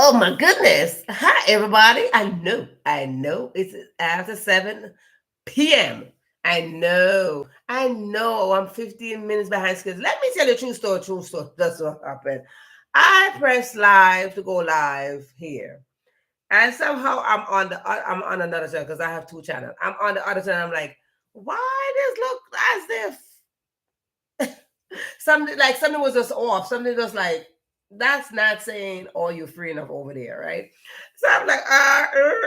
Oh my goodness. Hi everybody. I know it's after 7 p.m. I know I'm 15 minutes behind schedule. Let me tell you a true story, true story. That's what happened. I pressed live to go live here. And somehow I'm on another channel because I have two channels. I'm on the other channel. I'm like, why does look as if something was just off. Something just like that's not saying oh you're free enough over there, right? So I'm like,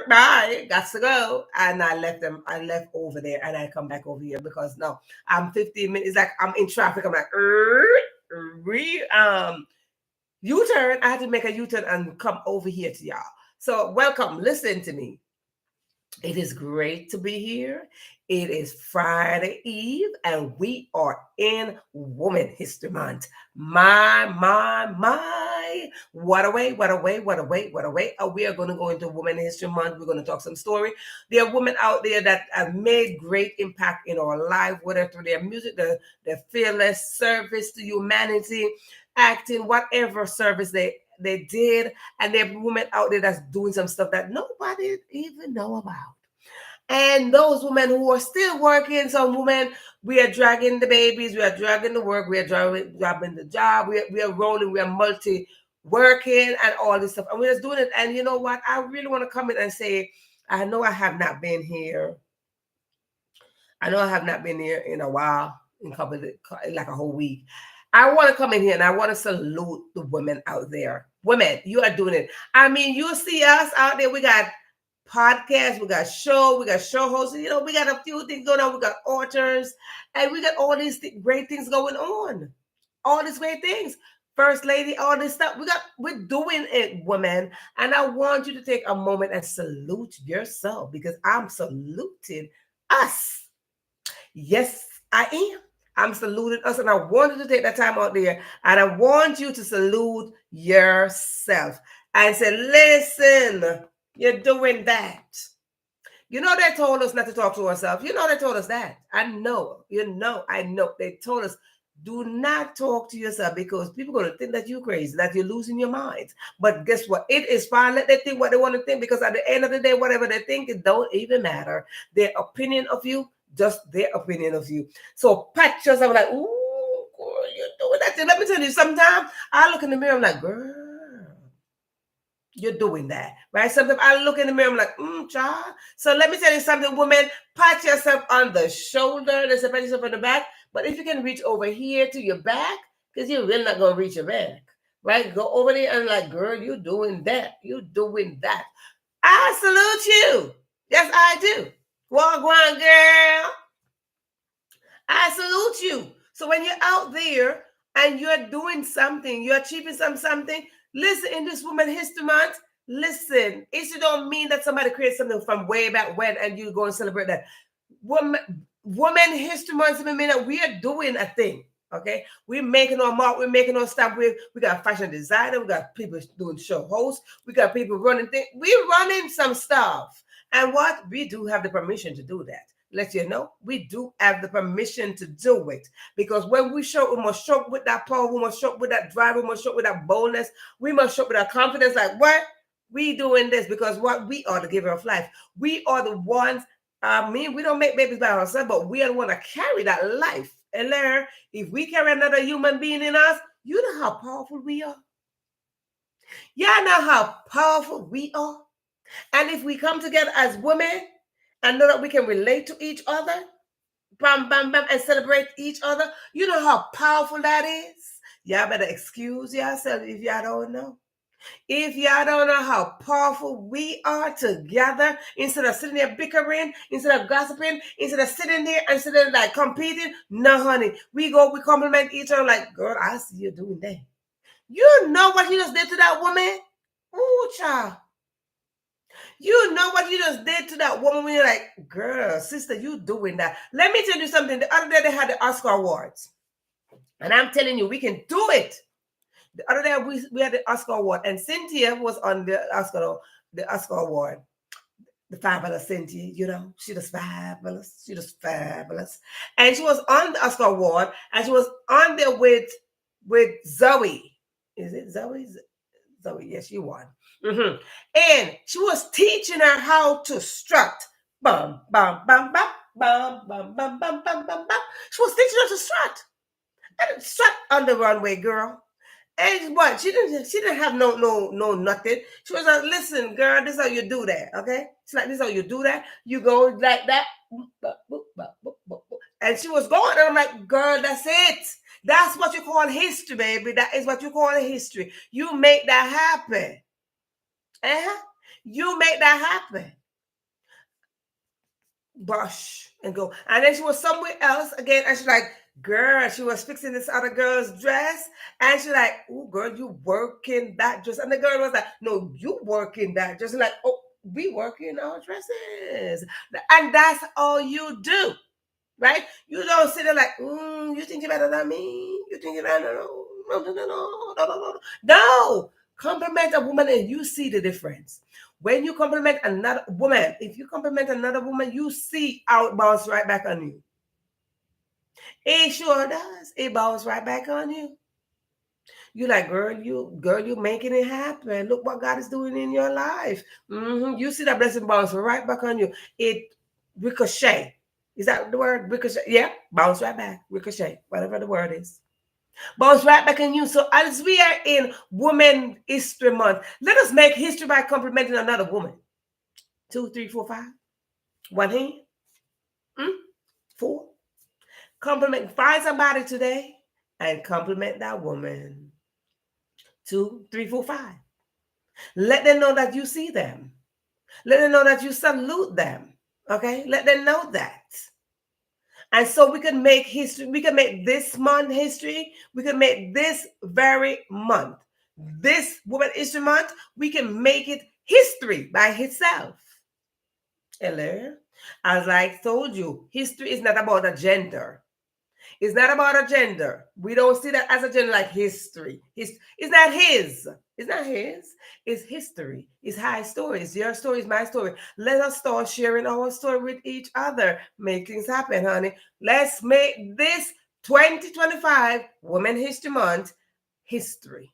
bye, got to go. And I left them, I left over there and I come back over here because no, I'm 15 minutes, it's like I'm in traffic. I'm like, re U-turn. I had to make a U-turn and come over here to y'all. So welcome, listen to me. It is great to be here. It is Friday Eve, and we are in Woman History Month. My. What a way, what a way, what a way, what a way. We are going to go into Woman History Month. We're going to talk some story. There are women out there that have made great impact in our life, whether through their music, their fearless service to humanity, acting, whatever service they did, and there are women out there that's doing some stuff that nobody even know about. And those women who are still working, some women, we are dragging the babies, we are dragging the work, we are driving the job, we are rolling, we are multi working and all this stuff. And we're just doing it. And you know what? I really want to come in and say, I know I have not been here. I know I have not been here in a while, in like a whole week. I want to come in here and I want to salute the women out there. Women, you are doing it. I mean, you see us out there. We got podcasts, we got show hosts. You know, we got a few things going on. We got authors, and we got all these great things going on. All these great things. First lady, all this stuff. We're doing it, women. And I want you to take a moment and salute yourself because I'm saluting us. Yes, I am. I'm saluting us, and I wanted to take that time out there, and I want you to salute yourself and say, listen, you're doing that. You know, they told us not to talk to ourselves. You know, they told us that. I know. They told us, do not talk to yourself because people are going to think that you're crazy, that you're losing your mind. But guess what? It is fine. Let them think what they want to think because at the end of the day, whatever they think, it don't even matter. Their opinion of you, just their opinion of you. So pat yourself like, ooh, girl, you're doing that. Let me tell you, sometimes I look in the mirror, I'm like, girl, you're doing that, right? Sometimes I look in the mirror, I'm like, child. So let me tell you something, women, pat yourself on the shoulder, let's pat yourself on the back. But if you can reach over here to your back, because you're really not going to reach your back, right? Go over there and like, girl, you're doing that. You're doing that. I salute you. Yes, I do. Walk on, girl. I salute you. So when you're out there and you're doing something, you're achieving something, listen, in this Woman History Month, listen, it don't mean that somebody created something from way back when and you go and celebrate that. Woman History Month mean that we are doing a thing. Okay, we're making our mark, we're making our stamp. We got fashion designer, we got people doing show hosts, we got people running things. We're running some stuff. And what? We do have the permission to do that. Let you know, we do have the permission to do it. Because when we must show up with that power, we must show up with that drive, we must show up with that boldness, we must show up with that confidence. Like, what? We doing this because what? We are the giver of life. We are the ones. We don't make babies by ourselves, but we are the one to carry that life. And there, if we carry another human being in us, you know how powerful we are. Y'all know how powerful we are. And if we come together as women and know that we can relate to each other, bam, bam, bam, and celebrate each other, you know how powerful that is. Y'all better excuse yourself if y'all don't know. If y'all don't know how powerful we are together, instead of sitting there bickering, instead of gossiping, instead of sitting there and sitting there like competing, no, honey. We compliment each other like, girl, I see you doing that. You know what you just did to that woman? Ooh, child. You know what you just did to that woman when you're like, girl, sister, you doing that. Let me tell you something. The other day they had the Oscar Awards. And I'm telling you, we can do it. The other day we had the Oscar Award, and Cynthia was on the Oscar Award. The fabulous Cynthia, you know, she was fabulous. She was fabulous. And she was on the Oscar Award, and she was on there with Zoe. Is it Zoe? So yes, you won. And she was teaching her how to strut. Bum, bum, bum, bum, bum, bum, bum, bum, bum, bum, bum. She was teaching her to strut. And strut on the runway, girl. And what? She didn't have no nothing. She was like, listen, girl, this is how you do that, okay? She's like, this is how you do that. You go like that. And she was going, and I'm like, girl, that's it. That's what you call history, baby. That is what you call history. You make that happen. Uh-huh. You make that happen. Brush and go. And then she was somewhere else again, and she's like, girl, she was fixing this other girl's dress, and she's like, oh, girl, you working that dress. And the girl was like, no, you working that dress. And like, oh, we working our dresses. And that's all you do, right? You don't sit there like, you think you're better than me? You think you're better? No. Compliment a woman and you see the difference. When you compliment another woman, if you compliment another woman, you see how it bounces right back on you. It sure does. It bounces right back on you. You like, girl, you making it happen. Look what God is doing in your life. You see that blessing bounce right back on you. It ricochet. Is that the word? Ricochet. Yeah, bounce right back. Ricochet. Whatever the word is. Bounce right back on you. So as we are in Women History Month, let us make history by complimenting another woman. 2, 3, 4, 5. One hand. 4. Compliment. Find somebody today and compliment that woman. 2, 3, 4, 5. Let them know that you see them. Let them know that you salute them. Okay? Let them know that. And so we can make history. We can make this month history. We can make this very month, this Women History Month, we can make it history by itself. Hello? As I told you, history is not about a gender. It's not about a gender. We don't see that as a gender like history. It's not his. It's not his. It's history. It's high story. It's your story. It's my story. Let us start sharing our story with each other. Make things happen, honey. Let's make this 2025 Women History Month history.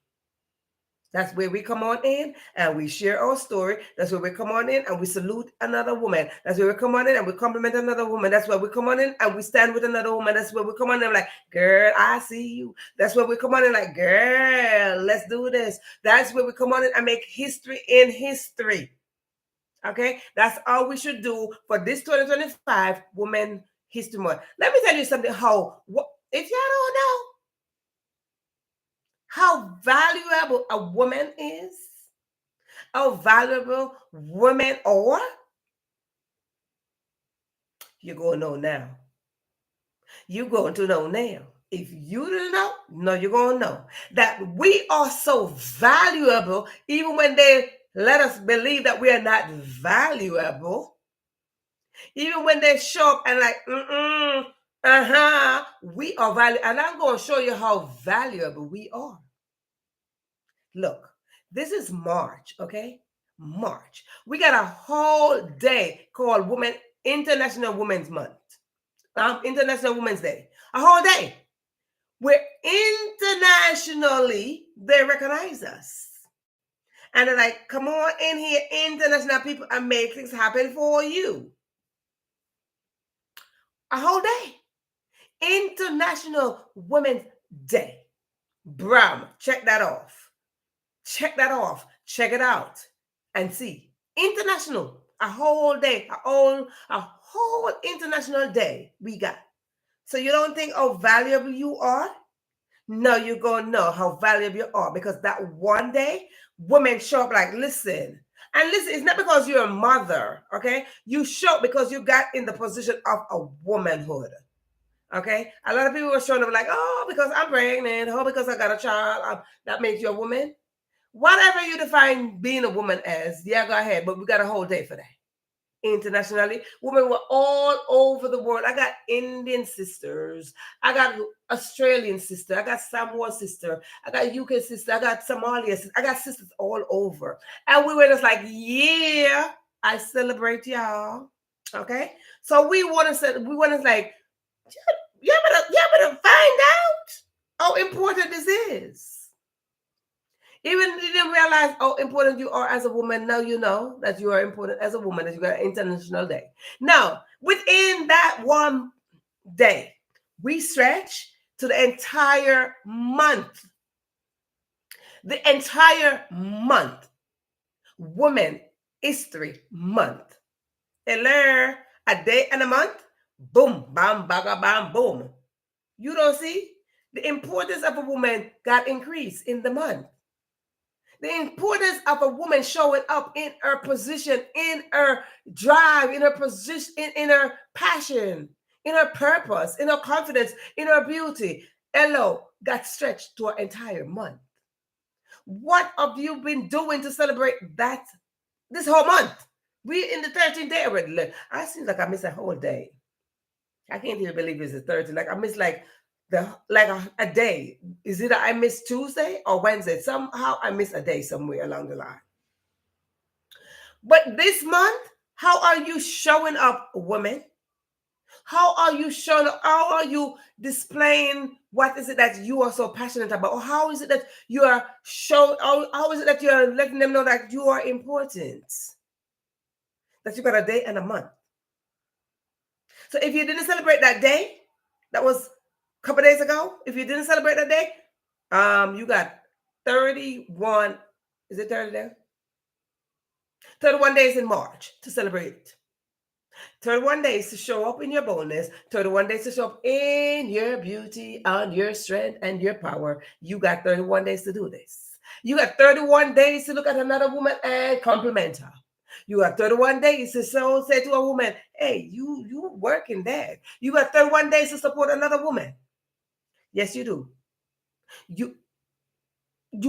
That's where we come on in and we share our story. That's where we come on in and we salute another woman. That's where we come on in and we compliment another woman. That's where we come on in and we stand with another woman. That's where we come on in like, girl, I see you. That's where we come on in like, girl, let's do this. That's where we come on in and make history in history. Okay? That's all we should do for this 2025 Women History Month. Let me tell you something. If y'all don't know, how valuable a woman is, how valuable women are, you're going to know now. You're going to know now. If you didn't know, no, you're going to know that we are so valuable, even when they let us believe that we are not valuable. Even when they show up and like, we are valuable. And I'm going to show you how valuable we are. Look, this is March, okay? March. We got a whole day called International Women's Month. International Women's Day. A whole day. Where internationally they recognize us. And they're like, come on in here, international people, and make things happen for you. A whole day. International Women's Day. Bram, check that off. Check that off. Check it out and see. International, a whole day, a whole international day we got. So you don't think how valuable you are? No, you're going to know how valuable you are because that one day, women show up like, listen. And listen, it's not because you're a mother, okay? You show up because you got in the position of a womanhood. Okay? A lot of people are showing up like, oh, because I'm pregnant, oh, because I got a child, that makes you a woman. Whatever you define being a woman as, yeah, go ahead. But we got a whole day for that. Internationally, women were all over the world. I got Indian sisters. I got Australian sister. I got Samoa sister. I got UK sister. I got Somalia sister. I got sisters all over. And we were just like, yeah, I celebrate y'all. Okay? So we want to like, you better find out how important this is. Even if you didn't realize how important you are as a woman, now you know that you are important as a woman, that you got an international day. Now, within that one day, we stretch to the entire month. The entire month. Women History Month. Hello, a day and a month. Boom, bam, baga, bam, boom. You don't see? The importance of a woman got increased in the month. The importance of a woman showing up in her position, in her drive, in her position, in her passion, in her purpose, in her confidence, in her beauty. Hello, got stretched to an entire month. What have you been doing to celebrate that this whole month? We in the 13th day already. I seem like I missed a whole day. I can't even believe it's the 13th. Like I missed like a day. Is it I missed Tuesday or Wednesday? Somehow I missed a day somewhere along the line. But this month, how are you showing up, women? How are you showing up? How are you displaying what is it that you are so passionate about? Or how is it that you are showing, how is it that you are letting them know that you are important? That you got a day and a month. So if you didn't celebrate that day, that was a couple days ago. If you didn't celebrate that day, you got 31, is it 30 days? 31 days in March to celebrate it. 31 days to show up in your boldness, 31 days to show up in your beauty and your strength and your power. You got 31 days to do this. You got 31 days to look at another woman and compliment her. You got 31 days to say to a woman, hey, you working there. You got 31 days to support another woman. Yes, you do. You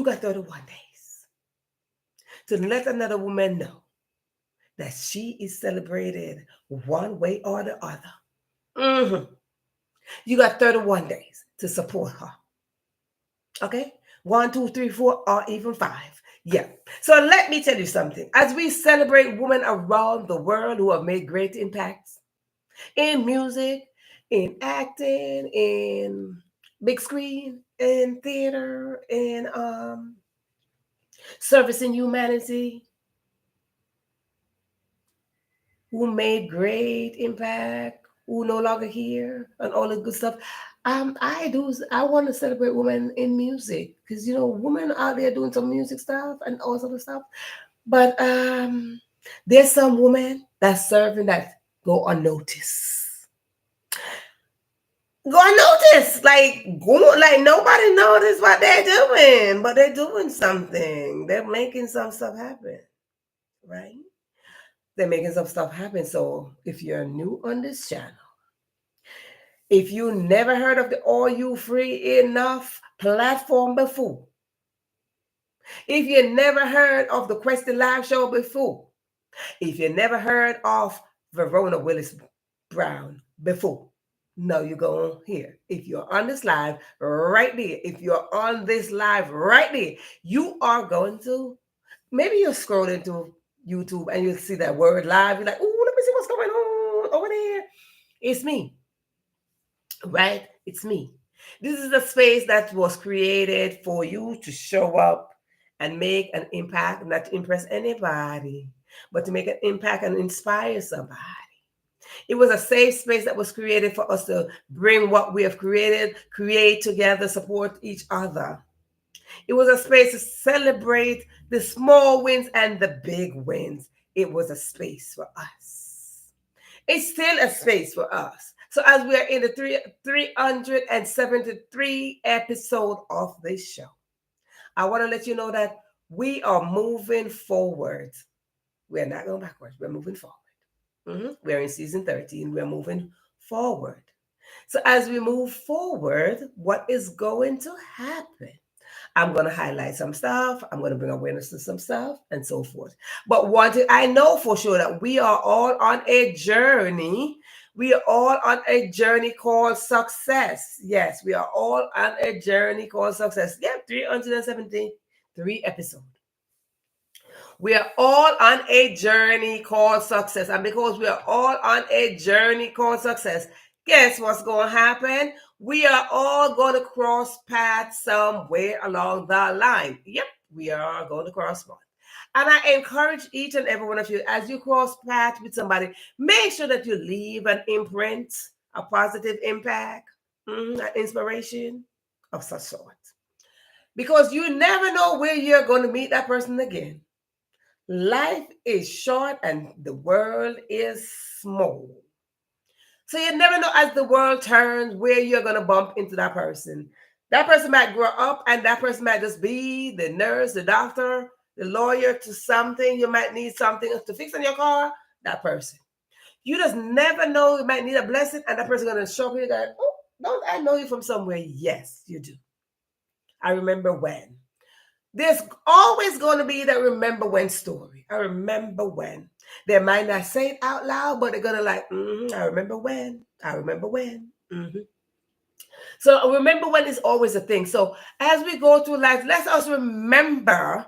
got 31 days to let another woman know that she is celebrated one way or the other. Mm-hmm. You got 31 days to support her. Okay? 1, 2, 3, 4, or even 5. Yeah. So let me tell you something. As we celebrate women around the world who have made great impacts in music, in acting, in big screen, in theater, in servicing humanity, who made great impact, who no longer here, and all the good stuff. I want to celebrate women in music because women out there doing some music stuff and all sort of stuff. But there's some women that's serving that go unnoticed. Go unnoticed, like nobody noticed what they're doing, but they're doing something. They're making some stuff happen, right? They're making some stuff happen. So if you're new on this channel, if you never heard of the All You Free Enough platform before, if you never heard of the Question Live show before, if you never heard of Verona Willis-Brown before, no, you're going here. If you're on this live right there, if you're on this live right there, you are going to, maybe you'll scroll into YouTube and you'll see that word live. You're like, oh, let me see what's going on over there. It's me, right? It's me. This is a space that was created for you to show up and make an impact, not to impress anybody, but to make an impact and inspire somebody. It was a safe space that was created for us to bring what we have created, create together, support each other. It was a space to celebrate the small wins and the big wins. It was a space for us. It's still a space for us. So as we are in the 373 episode of this show, I want to let you know that we are moving forward. We're not going backwards. We're moving forward. We're in season 13. We're moving forward. So as we move forward, what is going to happen? I'm going to highlight some stuff. I'm going to bring awareness to some stuff and so forth. But one thing I know for sure that we are all on a journey. We are all on a journey called success. Yes, we are all on a journey called success. Yeah, 373 episodes. We are all on a journey called success. And because we are all on a journey called success, guess what's going to happen? We are all going to cross paths somewhere along the line. Yep, We are going to cross paths. And I encourage each and every one of you, as you cross paths with somebody, make sure that you leave an imprint, a positive impact, an inspiration of such sort. Because you never know where you're going to meet that person again. Life is short and the world is small. So you never know as the world turns where you're going to bump into that person. That person might grow up and that person might just be the nurse, the doctor, the lawyer to something. You might need something to fix in your car, that person. You just never know. You might need a blessing and that person going to show you that, oh, don't I know you from somewhere? Yes, you do. I remember when. There's always going to be that remember when story. I remember when. They might not say it out loud, but they're going to like, I remember when. I remember when. So remember when is always a thing. So as we go through life, let's also remember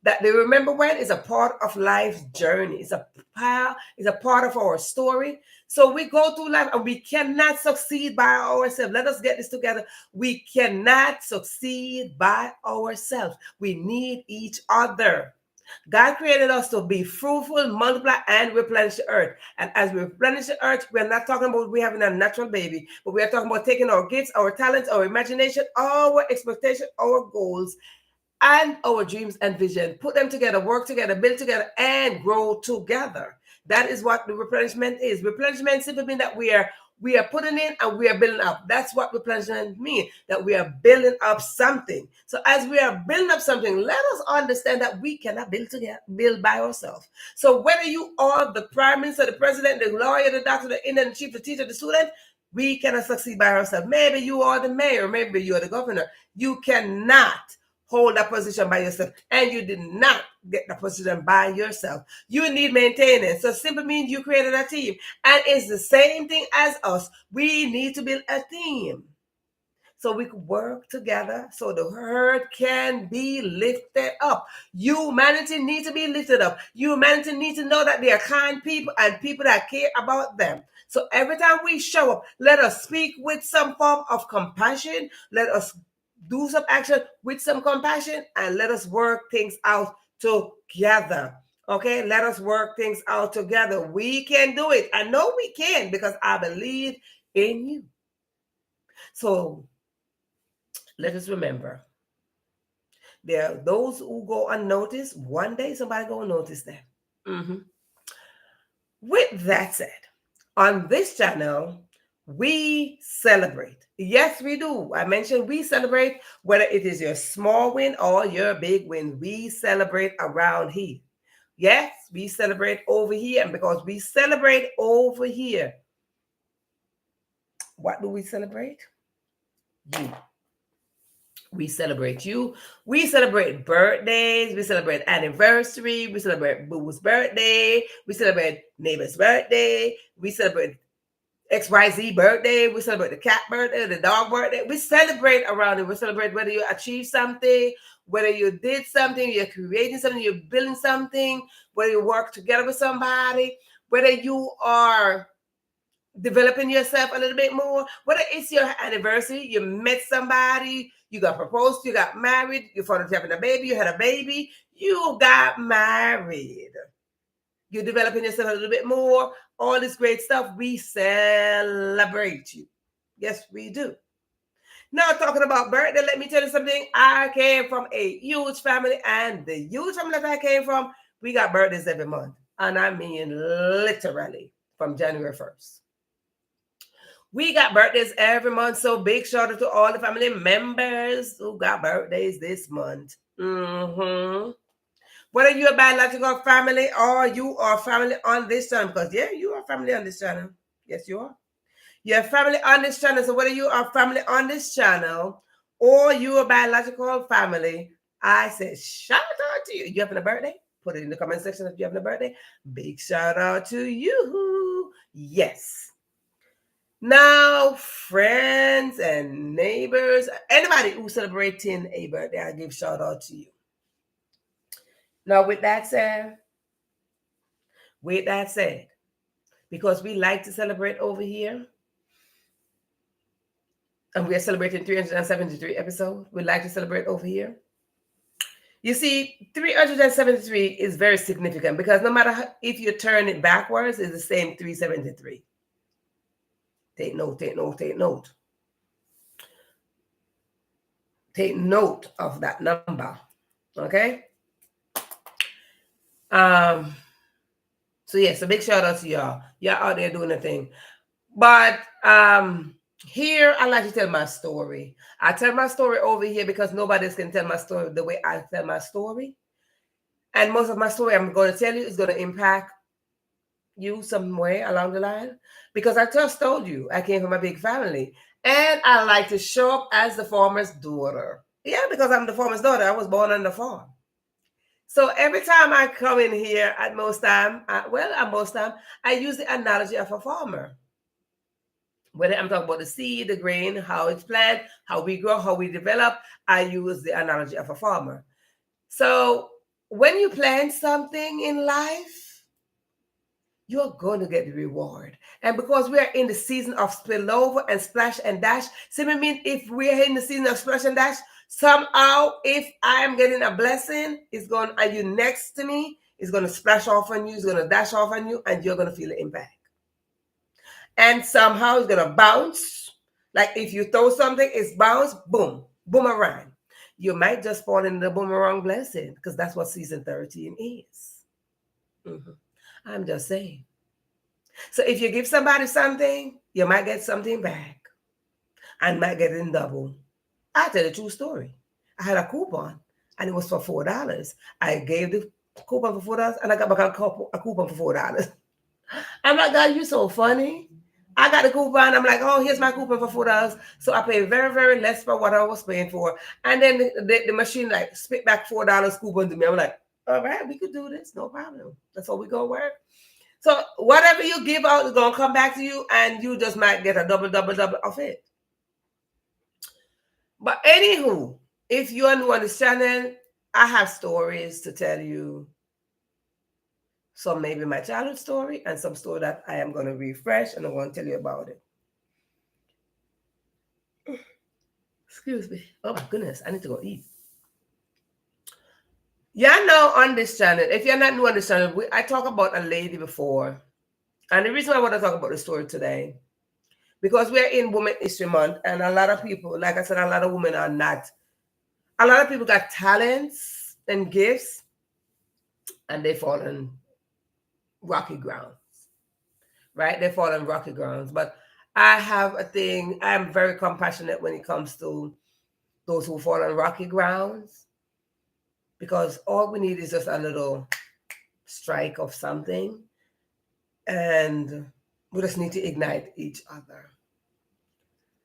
that the remember when is a part of life's journey. It's a part of our story. So we go through life and we cannot succeed by ourselves. Let us get this together. We cannot succeed by ourselves. We need each other. God created us to be fruitful, multiply, and replenish the earth. And as we replenish the earth, we're not talking about we having a natural baby, but we are talking about taking our gifts, our talents, our imagination, our expectation, our goals, and our dreams and vision. Put them together, work together, build together, and grow together. That is what the replenishment is. Replenishment simply means that we are putting in and we are building up. That's what replenishment means, that we are building up something. So as we are building up something, let us understand that we cannot build by ourselves. So whether you are the prime minister, the president, the lawyer, the doctor, the intern, the chief, the teacher, the student, we cannot succeed by ourselves. Maybe you are the mayor, maybe you are the governor. You cannot hold that position by yourself, and you did not get the position by yourself. You need maintenance. So simply means you created a team, and it's the same thing as us. We need to build a team so we can work together so the herd can be lifted up. Humanity needs to be lifted up. Humanity needs to know that they are kind people and people that care about them. So every time we show up, let us speak with some form of compassion. Let us do some action with some compassion, and let us work things out together. Okay, let us work things out together. We can do it. I know we can because I believe in you. So let us remember, there are those who go unnoticed. One day somebody go notice them. With that said, on this channel, we celebrate. Yes, we do. I mentioned we celebrate whether it is your small win or your big win. We celebrate around here. Yes, we celebrate over here. And because we celebrate over here, what do we celebrate? You. We celebrate you. We celebrate birthdays. We celebrate anniversary. We celebrate Boo's birthday. We celebrate neighbor's birthday. We celebrate XYZ birthday. We celebrate the cat birthday, the dog birthday. We celebrate around it. We celebrate whether you achieved something, whether you did something, you're creating something, you're building something, whether you work together with somebody, whether you are developing yourself a little bit more, whether it's your anniversary, you met somebody, you got proposed, you got married, you found out you're having a baby, you had a baby, you got married. You're developing yourself a little bit more, all this great stuff. We celebrate you. Yes, we do. Now, talking about birthday, let me tell you something. I came from a huge family, and the huge family that I came from, we got birthdays every month. And I mean literally from January 1st. We got birthdays every month, so big shout out to all the family members who got birthdays this month. Whether you're a biological family or you are family on this channel, because yeah, you are family on this channel. Yes, you are. You're family on this channel. So whether you are family on this channel or you are biological family, I said shout out to you. You having a birthday? Put it in the comment section if you having a birthday. Big shout out to you. Yes. Now, friends and neighbors, anybody who's celebrating a birthday, I give shout out to you. Now, with that said, because we like to celebrate over here, and we are celebrating 373 episodes, we like to celebrate over here. You see, 373 is very significant because no matter how, if you turn it backwards, it's the same 373. Take note, take note, take note. Take note of that number. Okay? So yes, a big shout out to y'all. Y'all out there doing the thing. But here I like to tell my story. I tell my story over here because nobody else can tell my story the way I tell my story. And most of my story I'm going to tell you is going to impact you somewhere along the line. Because I just told you I came from a big family. And I like to show up as the farmer's daughter. Yeah, because I'm the farmer's daughter. I was born on the farm. So every time I come in here at most time, I use the analogy of a farmer. Whether I'm talking about the seed, the grain, how it's planted, how we grow, how we develop, I use the analogy of a farmer. So when you plant something in life, you're going to get the reward. And because we are in the season of spillover and splash and dash, simply means if we're in the season of splash and dash, somehow if I am getting a blessing, it's going, are you next to me? It's going to splash off on you, it's going to dash off on you, and you're going to feel the impact. And somehow it's going to bounce. Like if you throw something, it's bounce, boom, boomerang. You might just fall in the boomerang blessing because that's what season 13 is. Mm-hmm. I'm just saying. So if you give somebody something, you might get something back and might get it in double. I'll tell you a true story. I had a coupon and it was for $4. I gave the coupon for $4 and I got back a coupon for $4. I'm like, God, you're so funny. I got a coupon. I'm like, oh, here's my coupon for $4. So I paid very, very less for what I was paying for. And then the machine like spit back $4 coupon to me. I'm like, all right, we could do this. No problem. That's all we gonna work. So whatever you give out is gonna come back to you, and you just might get a double of it. But anywho, if you are new on this channel, I have stories to tell you. Some maybe my childhood story and some story that I am going to refresh and I want to tell you about it. Excuse me. Oh my goodness, I need to go eat. Yeah, know on this channel, if you're not new on this channel, I talked about a lady before. And the reason I want to talk about the story today, because we're in Women History Month and a lot of people, like I said, a lot of women are not. A lot of people got talents and gifts and they fall in rocky grounds, right? They fall in rocky grounds. But I have a thing, I'm very compassionate when it comes to those who fall on rocky grounds, because all we need is just a little strike of something and we just need to ignite each other.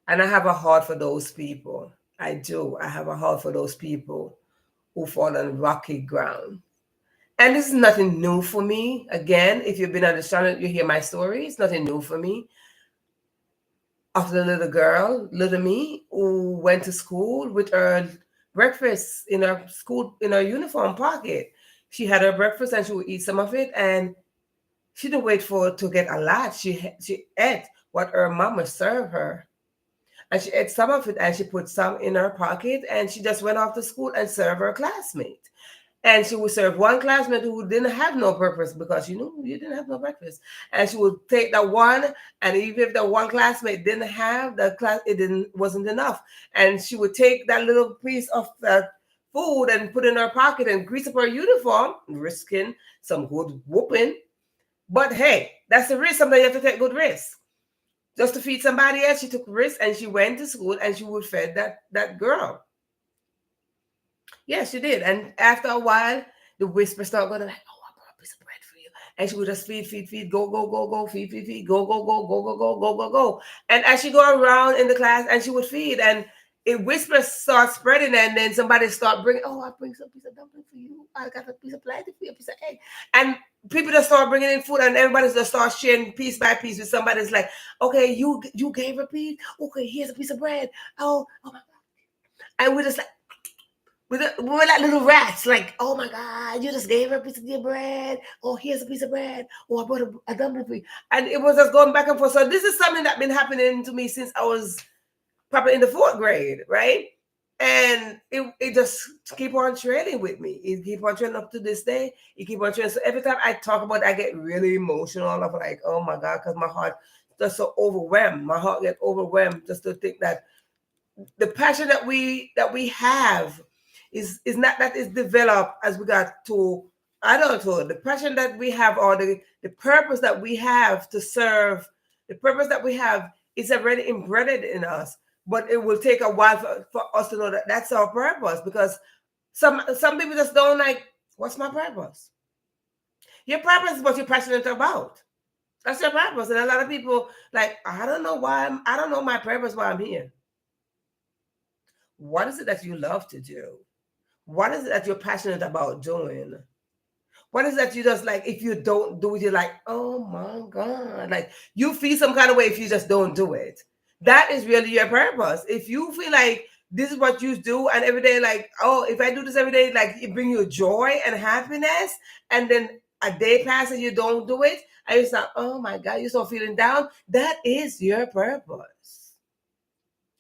And I have a heart for those people. I do. I have a heart for those people who fall on rocky ground. And this is nothing new for me. Again, if you've been on the channel, you hear my story. It's nothing new for me. Of the little girl, little me, who went to school with her breakfast in her school, in her uniform pocket. She had her breakfast and she would eat some of it, and she didn't wait to get a lot. She ate what her mama served her. And she ate some of it and she put some in her pocket and she just went off to school and served her classmate. And she would serve one classmate who didn't have no purpose because you didn't have no breakfast. And she would take that one, and even if the one classmate didn't have the class, wasn't enough. And she would take that little piece of that food and put in her pocket and grease up her uniform, risking some good whooping. But hey, that's the risk. Sometimes you have to take good risks. Just to feed somebody else, she took risks and she went to school and she would feed that girl. Yes, she did. And after a while, the whisper started going like, oh, I brought a piece of bread for you. And she would just feed, go, feed, go, go. And as she go around in the class and she would feed, and it whispers start spreading, and then somebody start bringing, oh, I bring some piece of dumpling for you. I got a piece of plantain for you, a piece of egg. And people just start bringing in food, and everybody just start sharing piece by piece with somebody's like, okay, you gave her a piece. Okay, here's a piece of bread. Oh my God. And we're just like, we're like little rats, like, oh my God, you just gave her a piece of your bread. Oh, here's a piece of bread. Oh, I brought a dumpling for you. And it was just going back and forth. So this is something that's been happening to me since I was probably in the 4th grade, right? And it just keep on trailing with me. It keep on trailing up to this day. It keep on trailing. So every time I talk about it, I get really emotional. I'm like, oh my God, because my heart just so overwhelmed. My heart get overwhelmed just to think that the passion that we have is not that is developed as we got to adulthood. The passion that we have, or the purpose that we have to serve, the purpose that we have is already embedded in us. But it will take a while for us to know that that's our purpose, because some people just don't like, what's my purpose? Your purpose is what you're passionate about. That's your purpose. And a lot of people like, I don't know why I don't know my purpose, why I'm here. What is it that you love to do? What is it that you're passionate about doing? What is that you just like, if you don't do it, you're like, oh my God. Like you feel some kind of way if you just don't do it. That is really your purpose. If you feel like this is what you do and every day, like, oh, if I do this every day, like it brings you joy and happiness, and then a day passes and you don't do it, and you start, oh my God, you start feeling down. That is your purpose.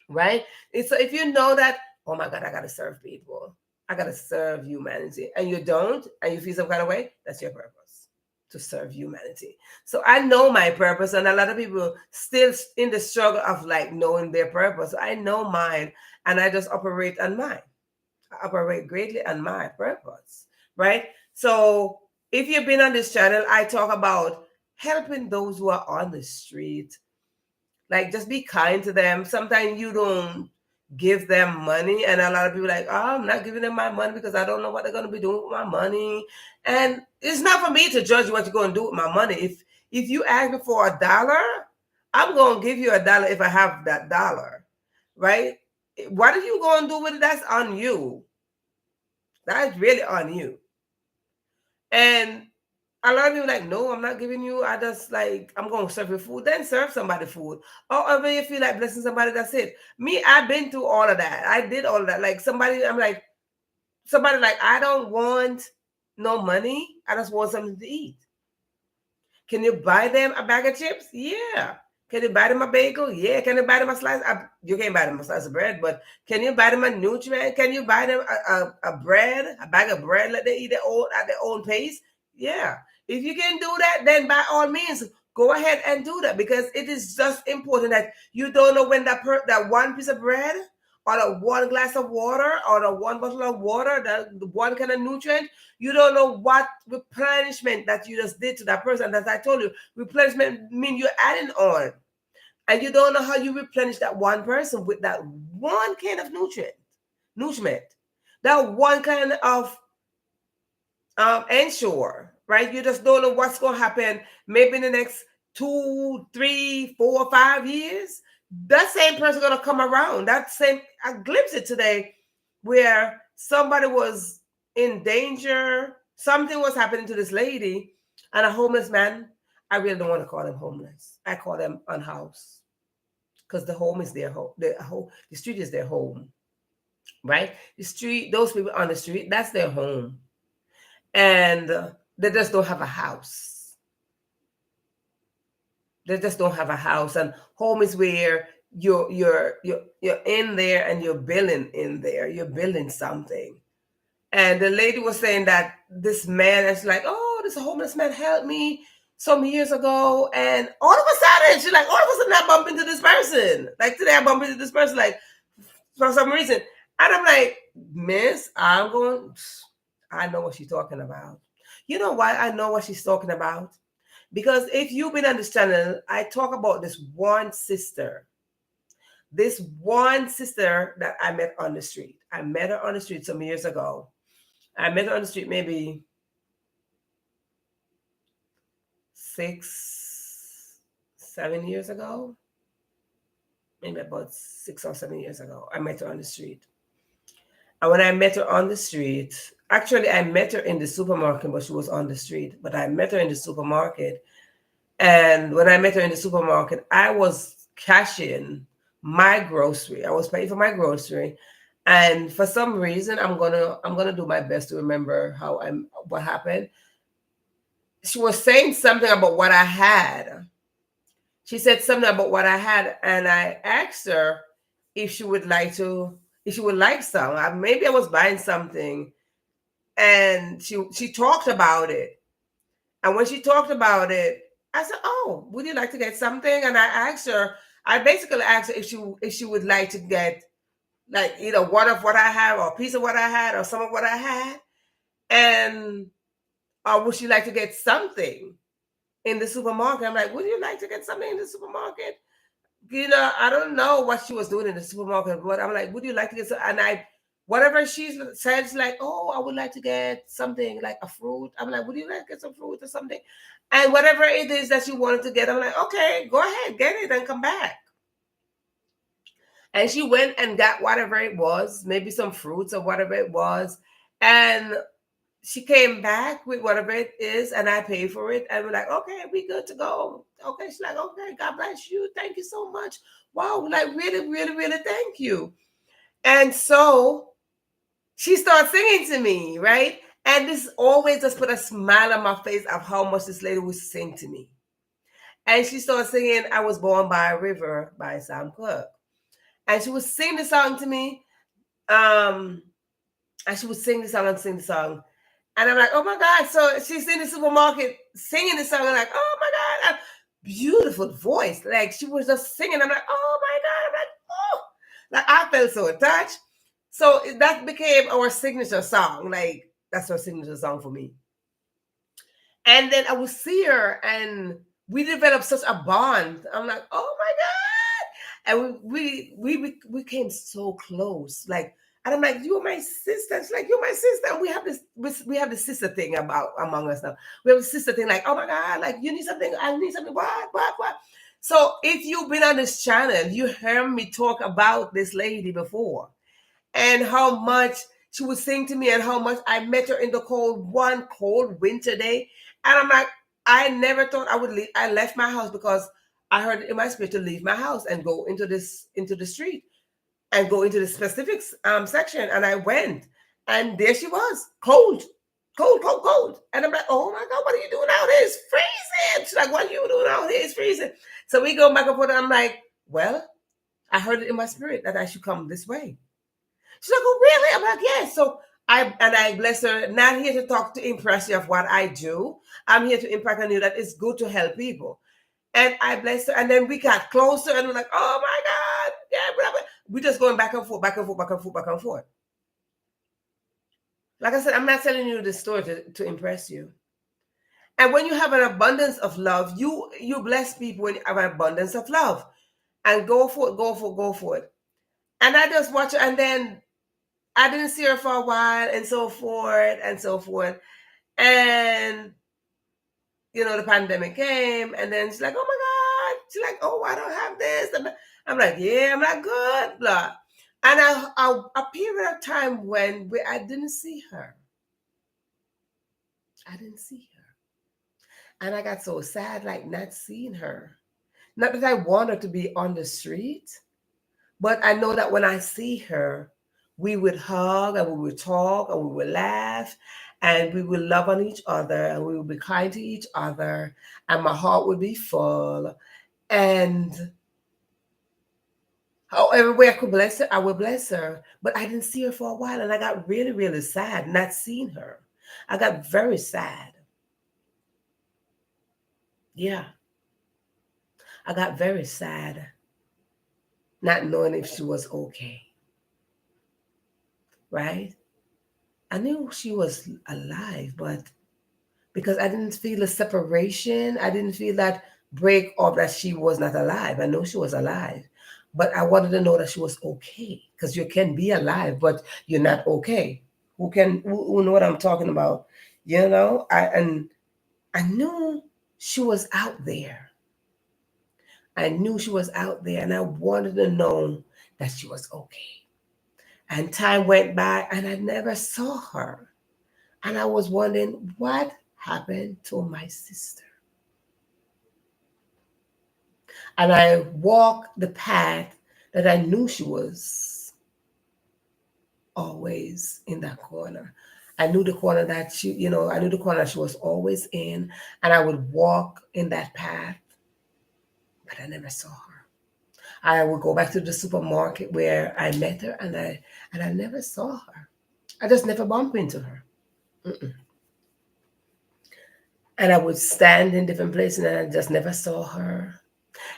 Right? So if you know that, oh my God, I gotta serve people, I gotta serve humanity, and you don't, and you feel some kind of way, that's your purpose, to serve humanity. So I know my purpose, and a lot of people still in the struggle of like knowing their purpose. I know mine, and I just operate on mine. I operate greatly on my purpose, right? So if you've been on this channel, I talk about helping those who are on the street. Like, just be kind to them. Sometimes you don't give them money, and a lot of people are like, oh, I'm not giving them my money because I don't know what they're going to be doing with my money. And it's not for me to judge what you're going to do with my money. If you ask me for $1, I'm going to give you $1 if I have that dollar, right? What are you going to do with it? That's on you. That's really on you. And a lot of people like, no, I'm not giving you. I just like, I'm going to serve you food. Then serve somebody food. Or if you feel like blessing somebody, that's it. Me, I've been through all of that. I did all of that. Like somebody, I'm like, somebody like, I don't want no money. I just want something to eat. Can you buy them a bag of chips? Yeah. Can you buy them a bagel? Yeah. Can you buy them a slice? You can't buy them a slice of bread, but can you buy them a nutrient? Can you buy them a bread, a bag of bread? Let they eat at their own pace? Yeah. If you can do that, then by all means, go ahead and do that, because it is just important that you don't know when that one piece of bread, or the one glass of water, or the one bottle of water, the one kind of nutrient, you don't know what replenishment that you just did to that person. As I told you, replenishment means you're adding on. And you don't know how you replenish that one person with that one kind of nutriment, that one kind of ensure, right? You just don't know what's going to happen maybe in the next 2, 3, 4, 5 years. That same person going to come around. I glimpsed it today where somebody was in danger. Something was happening to this lady, and a homeless man. I really don't want to call them homeless. I call them unhoused, because the home is their home. The street is their home, right? The street, those people on the street, that's their home. And they just don't have a house. They just don't have a house. And home is where you're in there, and you're building in there. You're building something. And the lady was saying that this man is like, oh, this homeless man helped me some years ago. And all of a sudden, she's like, all of a sudden I bump into this person. Like today I bump into this person, like for some reason. And I'm like, miss, I know what she's talking about. You know why I know what she's talking about? Because if you've been on this channel, I talk about this one sister that I met on the street. I met her on the street some years ago. I met her on the street maybe 6, 7 years ago. Maybe about 6 or 7 years ago. I met her on the street. And when I met her on the street, actually I met her in the supermarket, but she was on the street. But I met her in the supermarket. And when I met her in the supermarket, I was cashing my grocery. I was paying for my grocery. And for some reason, I'm gonna do my best to remember what happened. She was saying something about what I had. She said something about what I had, and I asked her if she would like to if she would like some. Maybe I was buying something, and she talked about it. And when she talked about it, I said, "Oh, would you like to get something?" And I asked her. I basically asked her if she would like to get like either one of what I have, or a piece of what I had, or some of what I had, and or would she like to get something in the supermarket? I'm like, would you like to get something in the supermarket? I don't know what she was doing in the supermarket, but I'm like, would you like to get some? And whatever she says, like, oh, I would like to get something like a fruit. I'm like, would you like to get some fruit or something? And whatever it is that she wanted to get, I'm like, okay, go ahead, get it and come back. And she went and got whatever it was, maybe some fruits or whatever it was. And she came back with whatever it is, and I paid for it. And we're like, okay, we good to go. Okay. She's like, okay, God bless you. Thank you so much. Wow, like really, really, really thank you. And so she starts singing to me, right? And this always just put a smile on my face of how much this lady would sing to me. And she started singing I Was Born by a River by Sam Cooke. And she would sing the song to me. And she would sing the song and sing the song. And I'm like, oh my God. So she's in the supermarket singing the song. I'm like, oh my God. Beautiful voice. Like she was just singing. I'm like, oh my God. I'm like, oh. Like I felt so touched. So that became our signature song. Like that's our signature song for me. And then I would see her and we developed such a bond. I'm like, oh my God. And we became so close. Like, and I'm like, you're my sister. It's like, you're my sister. And we have this sister thing about among us now. We have a sister thing like, oh my God, like you need something, I need something, what? So if you've been on this channel, you heard me talk about this lady before and how much she would sing to me and how much I met her in the one cold winter day. And I'm like, I never thought I would leave. I left my house because I heard in my spirit to leave my house and go into the street and go into the specific section. And I went, and there she was, cold. And I'm like, oh my God, what are you doing out here? It's freezing. She's like, what are you doing out here? It's freezing. So we go back and forth. And I'm like, well, I heard it in my spirit that I should come this way. She's like, oh really? I'm like, yes. So I bless her, not here to talk to impress you of what I do. I'm here to impact on you that it's good to help people. And I blessed her. And then we got closer and we're like, oh my God. Yeah, blah, blah. We're just going back and forth, back and forth, back and forth, back and forth. Like I said, I'm not telling you this story to impress you. And when you have an abundance of love, you bless people when you have an abundance of love. And go for it. And I just watch her, and then I didn't see her for a while, and so forth, and so forth. And the pandemic came, and then she's like, oh my God. She's like, oh, I don't have this. I'm like, yeah, I'm not good, blah. And a period of time when I didn't see her. I didn't see her. And I got so sad, like not seeing her. Not that I want her to be on the street, but I know that when I see her, we would hug and we would talk and we would laugh and we would love on each other and we would be kind to each other and my heart would be full. And however way I could bless her, I would bless her. But I didn't see her for a while and I got really, really sad not seeing her. I got very sad. Yeah. I got very sad not knowing if she was okay. Right? I knew she was alive, but because I didn't feel a separation, I didn't feel that break off that she was not alive. I know she was alive, but I wanted to know that she was okay because you can be alive, but you're not okay. Who know what I'm talking about? I knew she was out there. I knew she was out there, and I wanted to know that she was okay. And time went by, and I never saw her. And I was wondering what happened to my sister. And I walked the path that I knew she was always in that corner. I knew the corner that I knew the corner she was always in. And I would walk in that path, but I never saw her. I would go back to the supermarket where I met her, and I never saw her. I just never bumped into her. Mm-mm. And I would stand in different places, and I just never saw her.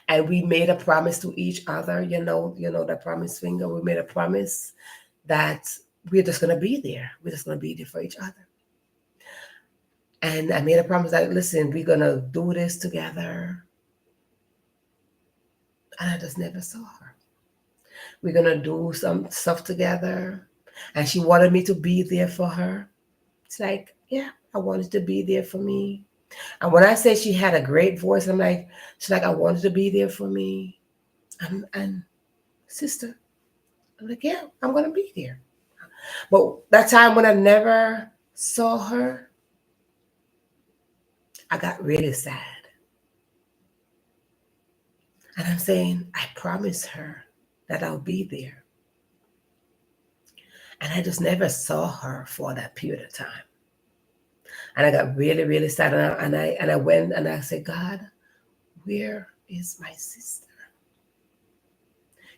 And we made a promise to each other. The promise finger. We made a promise that we're just gonna be there. We're just gonna be there for each other. And I made a promise that, listen, we're gonna do this together. And I just never saw her. We're gonna do some stuff together. And she wanted me to be there for her. It's like, yeah, I wanted to be there for me. And when I say she had a great voice, I'm like, she's like, I wanted to be there for me. And sister, I'm like, yeah, I'm gonna be there. But that time when I never saw her, I got really sad. And I'm saying, I promised her that I'll be there. And I just never saw her for that period of time. And I got really, really sad. And I went and I said, God, where is my sister?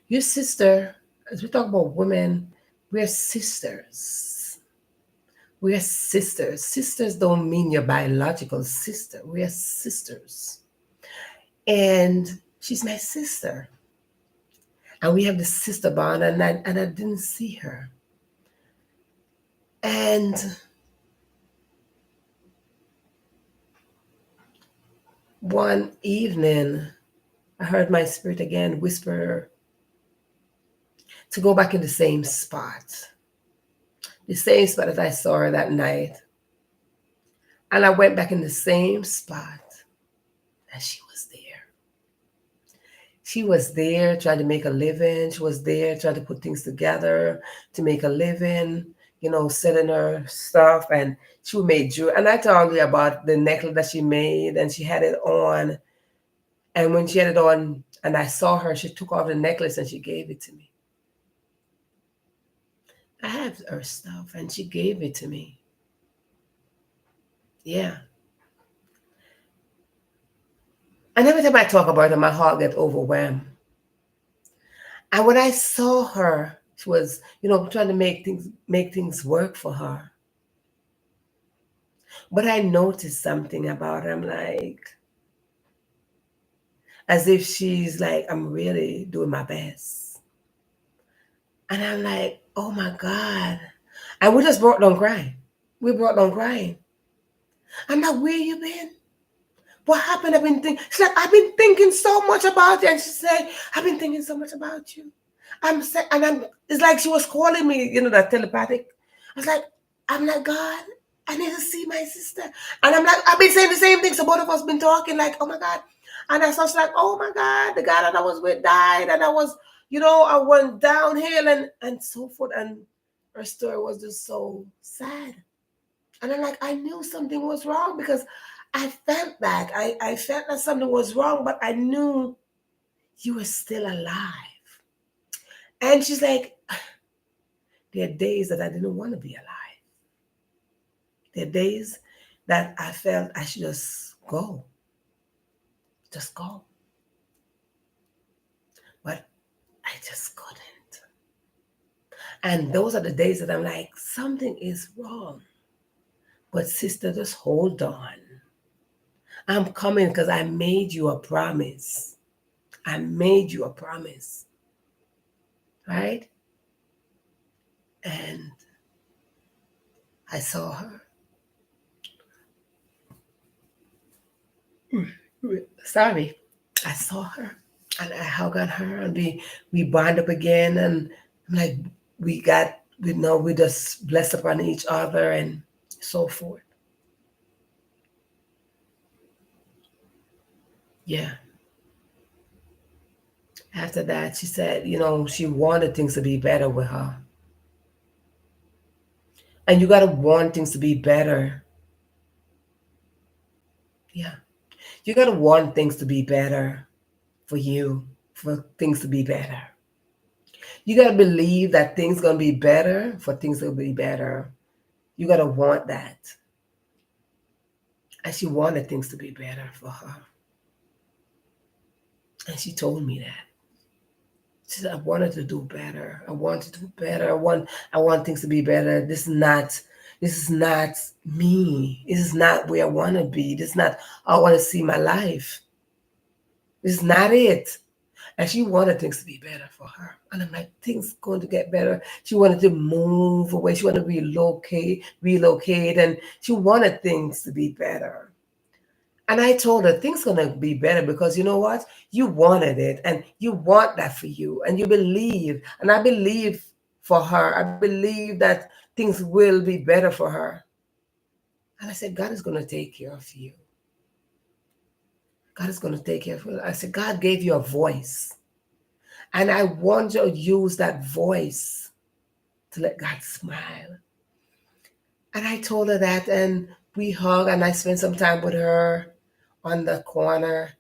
Your sister, as we talk about women, we're sisters. We're sisters. Sisters don't mean your biological sister. We're sisters. And she's my sister. And we have the sister bond, and I didn't see her. And one evening, I heard my spirit again whisper to go back in the same spot that I saw her that night. And I went back in the same spot, and she was there. She was there trying to make a living. She was there trying to put things together to make a living, selling her stuff. And she made jewelry. And I told you about the necklace that she made, and she had it on. And when she had it on, and I saw her, she took off the necklace and she gave it to me. I have her stuff, and she gave it to me. Yeah. And every time I talk about her, my heart gets overwhelmed. And when I saw her, she was, trying to make things work for her. But I noticed something about her. I'm like, as if she's like, I'm really doing my best. And I'm like, oh my God. And we just brought down crying. We brought down crying. I'm like, where you been? What happened? She's like, I've been thinking so much about you. And she said, I've been thinking so much about you. It's like she was calling me, that telepathic. I was like, I'm like, God, I need to see my sister. And I'm like, I've been saying the same thing. So both of us been talking like, oh my God. And I was like, oh my God, the guy that I was with died. And I was, I went downhill and so forth. And her story was just so sad. And I'm like, I knew something was wrong because I felt that. I felt that something was wrong, but I knew you were still alive. And she's like, there are days that I didn't want to be alive. There are days that I felt I should just go. Just go. But I just couldn't. And those are the days that I'm like, something is wrong. But sister, just hold on. I'm coming because I made you a promise. I made you a promise. Right? And I saw her. Sorry. I saw her. And I hugged on her, and we bond up again. And I'm like, we just bless upon each other and so forth. Yeah. After that, she said, she wanted things to be better with her. And you got to want things to be better. Yeah. You got to want things to be better for you, for things to be better. You got to believe that things going to be better for things to be better. You got to want that. And she wanted things to be better for her. And she told me that. She said, I wanted to do better. I want to do better. I want things to be better. This is not me. This is not where I want to be. This is not how I want to see my life. This is not it. And she wanted things to be better for her. And I'm like, things going to get better. She wanted to move away. She wanted to relocate, and she wanted things to be better. And I told her things gonna be better because you know what? You wanted it and you want that for you and you believe. And I believe for her. I believe that things will be better for her. And I said, God is gonna take care of you. God is gonna take care of you. I said, God gave you a voice. And I want you to use that voice to let God smile. And I told her that, and we hugged, and I spent some time with her on the corner.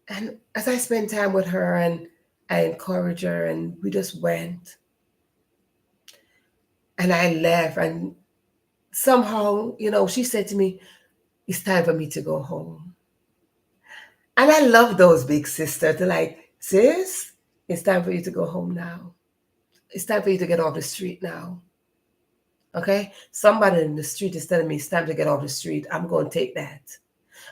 And as I spent time with her, and I encouraged her, and we just went. And I left, and somehow, she said to me, it's time for me to go home. And I love those big sisters. They're like, sis, it's time for you to go home now. It's time for you to get off the street now. Okay? Somebody in the street is telling me it's time to get off the street. I'm going to take that.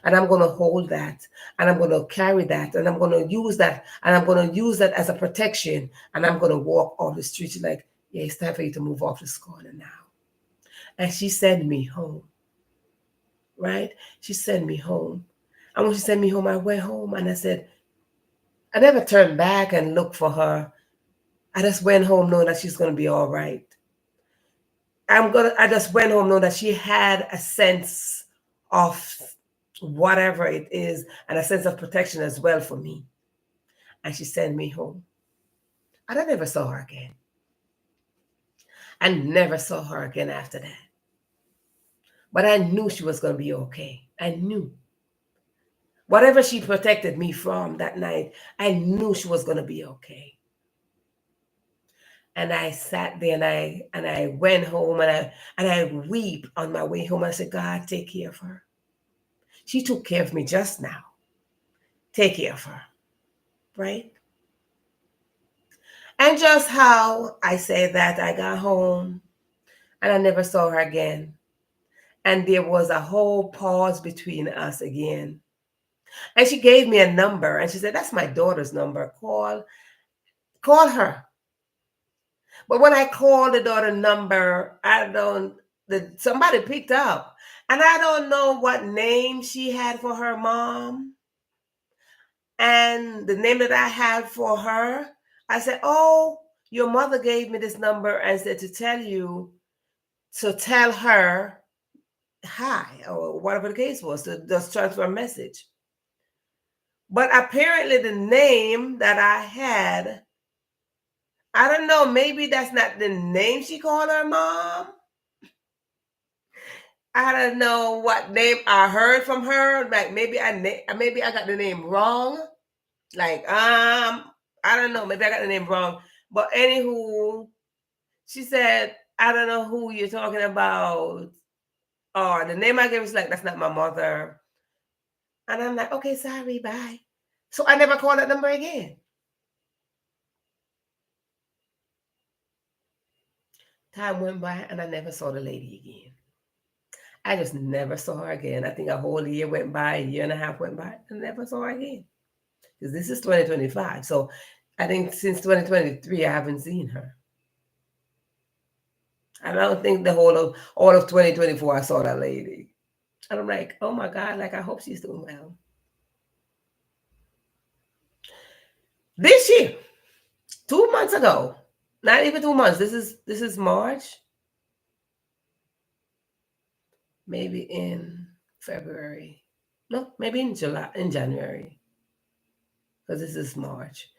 And I'm going to hold that. And I'm going to carry that. And I'm going to use that. And I'm going to use that as a protection. And I'm going to walk off the street. She's like, yeah, it's time for you to move off this corner now. And she sent me home. Right? She sent me home. And when she sent me home, I went home and I said, I never turned back and looked for her. I just went home knowing that she's going to be all right. I just went home knowing that she had a sense of whatever it is and a sense of protection as well for me. And she sent me home. And I never saw her again. I never saw her again after that. But I knew she was going to be okay. I knew. Whatever she protected me from that night, I knew she was going to be okay. And I sat there and I went home and I weep on my way home. I said, God, take care of her. She took care of me just now. Take care of her. Right? And just how I said that, I got home and I never saw her again. And there was a whole pause between us again. And she gave me a number and she said, that's my daughter's number. Call her. But when I called the daughter number, somebody picked up. And I don't know what name she had for her mom. And the name that I had for her, I said, oh, your mother gave me this number and said to tell her hi, or whatever the case was, to just transfer a message. But apparently the name that I had, I don't know, maybe that's not the name she called her mom. I don't know what name I heard from her. Like maybe I got the name wrong. Like I don't know, maybe I got the name wrong. But anywho, she said, I don't know who you're talking about. Or the name I gave was like, that's not my mother. And I'm like, okay, sorry, bye. So I never called that number again. Time went by and I never saw the lady again. I just never saw her again. I think a whole year went by, a year and a half went by, and never saw her again. Because this is 2025. So I think since 2023, I haven't seen her. I don't think all of 2024, I saw that lady. And I'm like, oh my God, like I hope she's doing well. This year, 2 months ago, not even 2 months, this is March. Maybe in February. No, maybe in January. Because this is March.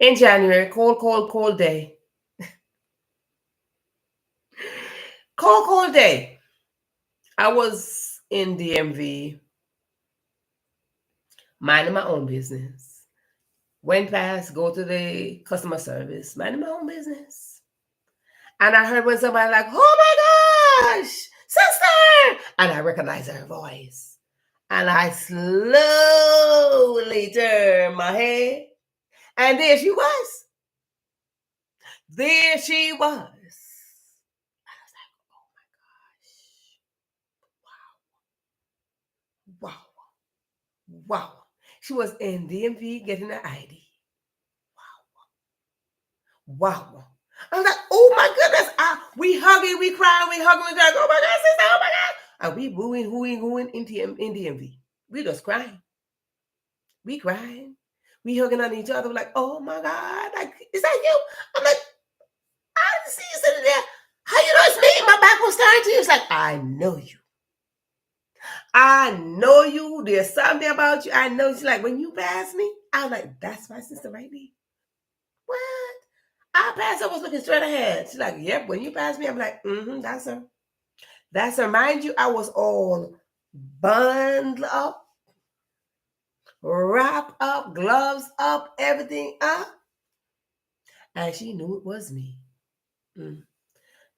In January, cold day. Cold day. I was in DMV, minding my own business. Went past, go to the customer service, minding my own business. And I heard when somebody like, oh my gosh, sister! And I recognized her voice. And I slowly turned my head. And there she was. There she was. I was like, oh my gosh. Wow. Wow. She was in DMV getting her ID. Wow. I was like, oh my goodness. We hugging, we crying, we hugging, we crying. Oh my God, sister, oh my God. And we booing, hooing in DMV. We just crying. We crying. We hugging on each other. We're like, oh my God. Like, is that you? I'm like, I didn't see you sitting there. How you know it's me? My back was turned to you. It's like, I know you. I know you. There's something about you. I know. She's like, when you pass me, I was like, that's my sister right there. What? I passed her, was looking straight ahead. She's like, yep, when you pass me, I'm like, that's her. That's her. Mind you, I was all bundled up, wrapped up, gloves up, everything up. And she knew it was me.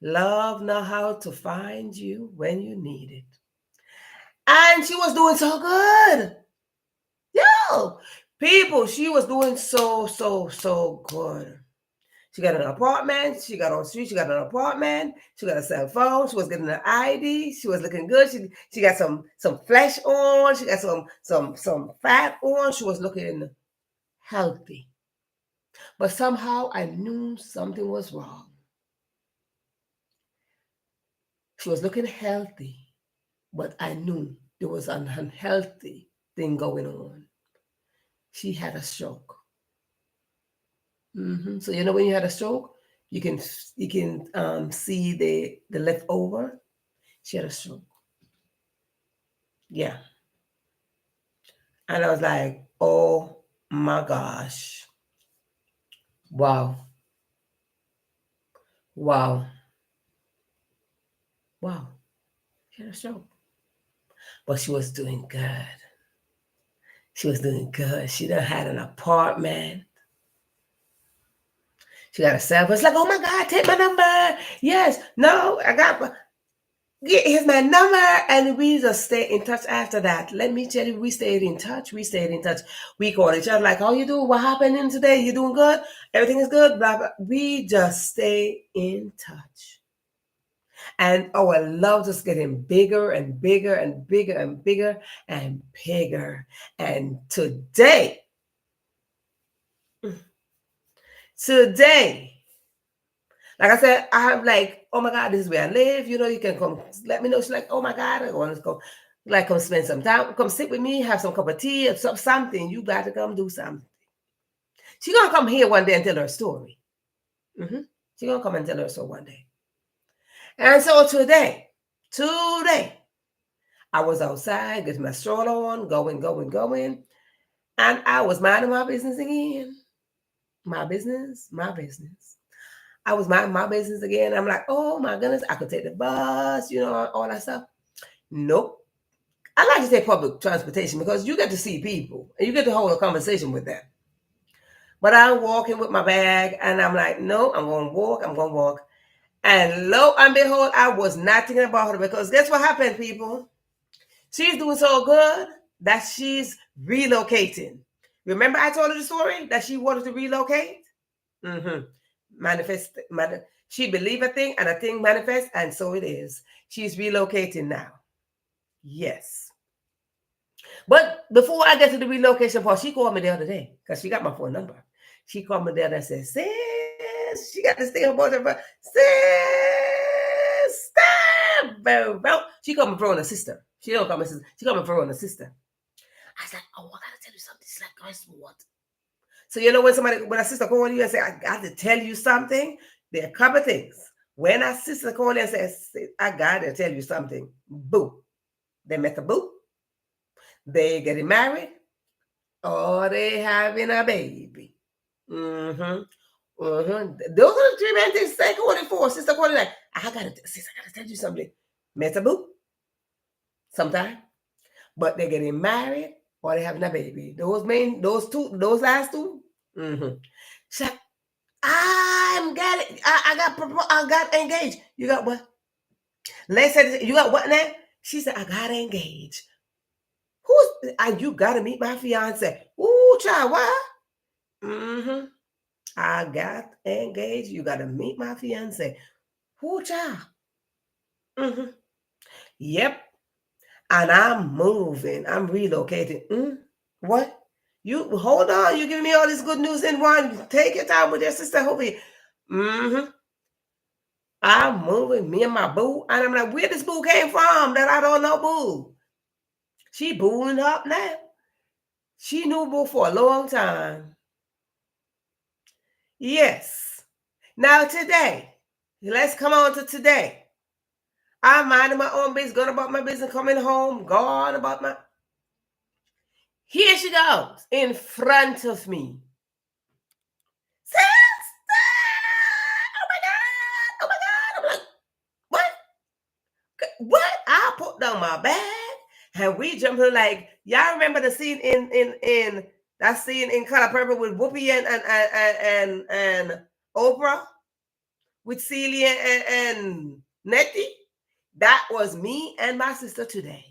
Love know how to find you when you need it. And she was doing so good. Yo, people, she was doing so good. She got an apartment. She got on street. She got an apartment. She got a cell phone. She was getting an ID. She was looking good. She got some flesh on. She got some fat on. She was looking healthy. But somehow I knew something was wrong. She was looking healthy, but I knew there was an unhealthy thing going on. She had a stroke. So you know when you had a stroke, you can see the leftover. She had a stroke. Yeah. And I was like, oh my gosh. Wow. Wow. Wow. She had a stroke. But she was doing good. She was doing good. She done had an apartment. She got a cell phone. It's like, oh my God, take my number. Yes. No, I got here's my number. And we just stay in touch after that. Let me tell you, we stayed in touch. We call each other like, how you doing? What happening today? You doing good? Everything is good? Blah, blah. We just stay in touch. And our love just getting bigger and bigger and bigger and bigger and bigger. And today, like I said, I'm like, oh my God, this is where I live. You know, you can come let me know. She's like, oh my God, I want to go. Like, come spend some time. Come sit with me, have some cup of tea or something. You got to come do something. She's going to come here one day and tell her story. She's going to come and tell her story one day. And so today, I was outside, getting my stroller on, going. And I was minding my business again. My business. I was minding my business again. I'm like, oh my goodness, I could take the bus, you know, all that stuff. Nope. I like to take public transportation because you get to see people and you get to hold a conversation with them. But I'm walking with my bag and I'm like, no, I'm going to walk. And lo and behold, I was not thinking about her because guess what happened, people? She's doing so good that she's relocating. Remember I told her the story that she wanted to relocate? She believed a thing and a thing manifests, and so it is. She's relocating now. Yes. But before I get to the relocation part, she called me the other day because she got my phone number. She called me there and said, sis, she got this thing about her. Sis, stop. She called me Verona sister. She don't call me sister. She called me Verona sister. I was like, oh, I gotta tell you something. She's like, guys, what? So you know when a sister calls you and say, I got to tell you something, there are a couple of things. When a sister calls you and says, I got to tell you something, boo. They met a boo. They getting married, or they having a baby. Those are the three main things they calling for. Sister calling like, I gotta tell you something. Met a boo. Sometime. But they're getting married or they're having a baby. Those last two. She's like, I got engaged. You got what? Let's say, you got what now? She said, I got engaged. You gotta meet my fiance. Ooh, child, what? Mm-hmm. I got engaged. You got to meet my fiance. Whoo, child. Mm-hmm. Yep. And I'm moving. I'm relocating. What? You hold on. You giving me all this good news in one. Take your time with your sister. Hopefully. Mm-hmm. I'm moving. Me and my boo. And I'm like, where this boo came from that I don't know boo? She booing up now. She knew boo for a long time. Yes. Now today. Let's come on to today. I'm minding my own business, going about my business, coming home, gone about my. Here she goes in front of me. Sister! Oh my God! Oh my God! I'm like, what? What? I put down my bag and we jumped in like, y'all remember the scene in that scene in Color Purple with Whoopi and Oprah with Celia and Nettie? That was me and my sister today.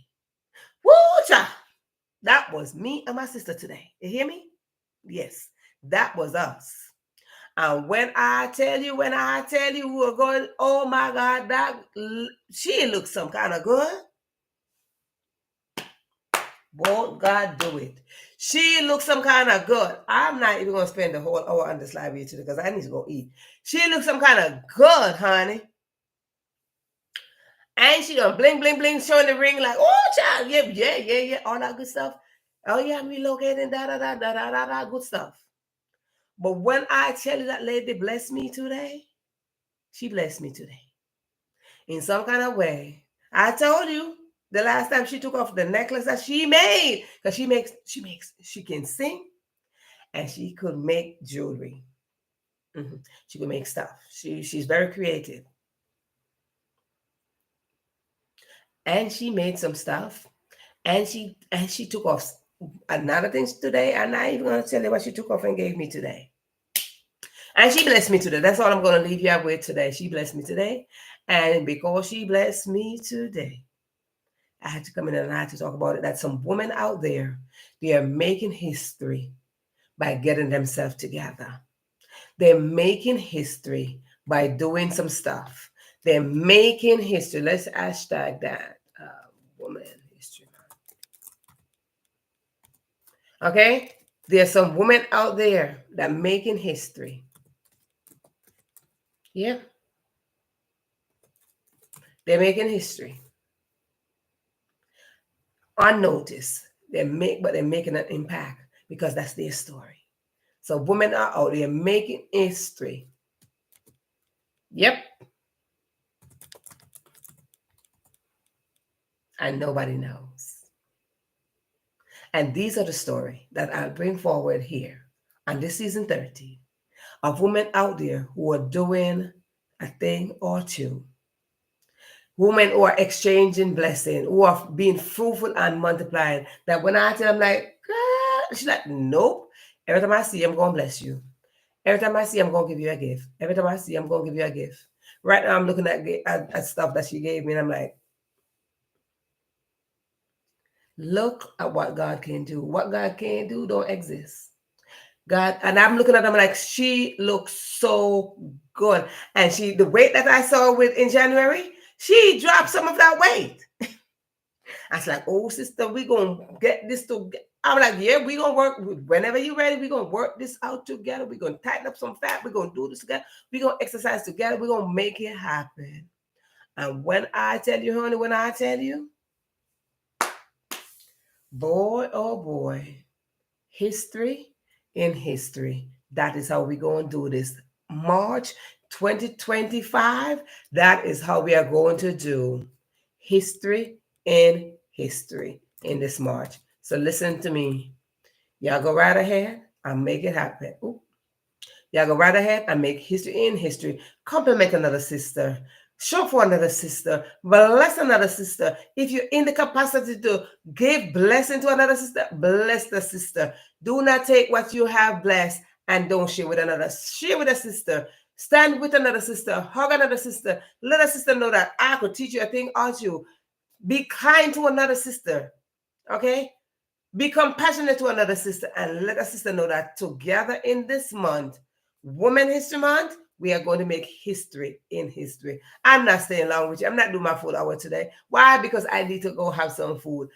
Woo, child. That was me and my sister today. You hear me? Yes, that was us. And when I tell you, we were going, oh my God, that she looks some kind of good. Won't God do it? She looks some kind of good. I'm not even going to spend the whole hour on this live here today because I need to go eat. She looks some kind of good, honey. And she gonna bling, bling, bling, showing the ring like, oh, child, yeah, all that good stuff. Oh, yeah, I'm relocating, da, good stuff. But when I tell you that lady blessed me today, she blessed me today in some kind of way. I told you the last time she took off the necklace that she made, because she can sing and she could make jewelry. Mm-hmm. She could make stuff. She's very creative. And she made some stuff and she took off another thing today. I'm not even gonna tell you what she took off and gave me today. And she blessed me today. That's all I'm going to leave you with today. She blessed me today. And because she blessed me today, I had to come in and I had to talk about it. That some women out there, they are making history by getting themselves together. They're making history by doing some stuff. They're making history. Let's hashtag that. Woman history. Okay? There's some women out there that are making history. Yeah. They're making history. Unnoticed. But they're making an impact because that's their story. So women are out there making history. Yep. And nobody knows. And these are the story that I'll bring forward here on this season 30 of women out there who are doing a thing or two. Women who are exchanging blessing, who are being fruitful and multiplying. That when I tell them, like, ah, she's like, nope. Every time I see you, I'm going to bless you. Every time I see you, I'm going to give you a gift. Every time I see you, I'm going to give you a gift. Right now, I'm looking at stuff that she gave me, and I'm like, look at what God can do. What God can do don't exist. God, and I'm looking at them like, she looks so good. And the weight that I saw in January, she dropped some of that weight. I was like, oh, sister, we're going to get this together. I'm like, yeah, we're going to work. Whenever you're ready, we're going to work this out together. We're going to tighten up some fat. We're going to do this together. We're going to exercise together. We're going to make it happen. And when I tell you, honey, boy, oh boy, history in history. That is how we're going to do this. March 2025, that is how we are going to do history in history in this March. So listen to me. Y'all go right ahead and make it happen. Ooh. Y'all go right ahead and make history in history. Compliment another sister. Show for another sister. Bless another sister. If you're in the capacity to give blessing to another sister, bless the sister. Do not take what you have blessed and don't share with another. Share with a sister. Stand with another sister. Hug another sister. Let a sister know that I could teach you a thing or two. Be kind to another sister. Okay? Be compassionate to another sister and let a sister know that together in this month, Women History Month, we are going to make history in history. I'm not staying long with you. I'm not doing my full hour today. Why? Because I need to go have some food.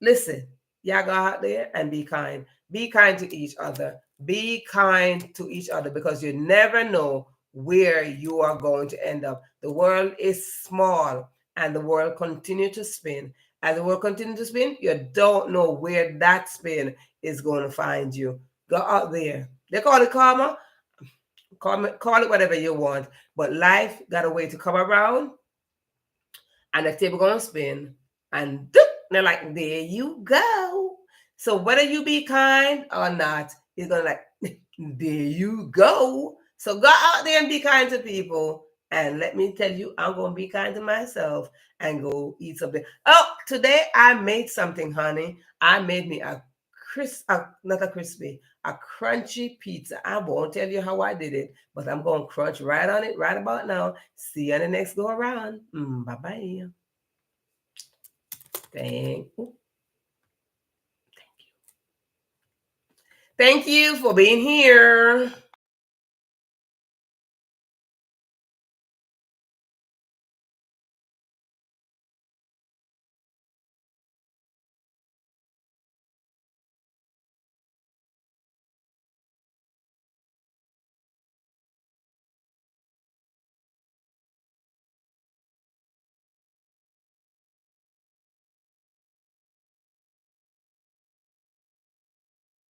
Listen, y'all go out there and be kind. Be kind to each other. Be kind to each other because you never know where you are going to end up. The world is small and the world continues to spin. As the world continues to spin, you don't know where that spin is going to find you. Go out there. They call it karma. Call it whatever you want. But life got a way to come around and the table gonna spin and they're like, there you go. So whether you be kind or not, it's gonna like, there you go. So go out there and be kind to people. And let me tell you, I'm gonna be kind to myself and go eat something. Oh, today I made something, honey. I made me not a crispy, a crunchy pizza. I won't tell you how I did it, but I'm gonna crunch right on it right about now. See you on the next go around. Bye bye. Thank you. Thank you for being here.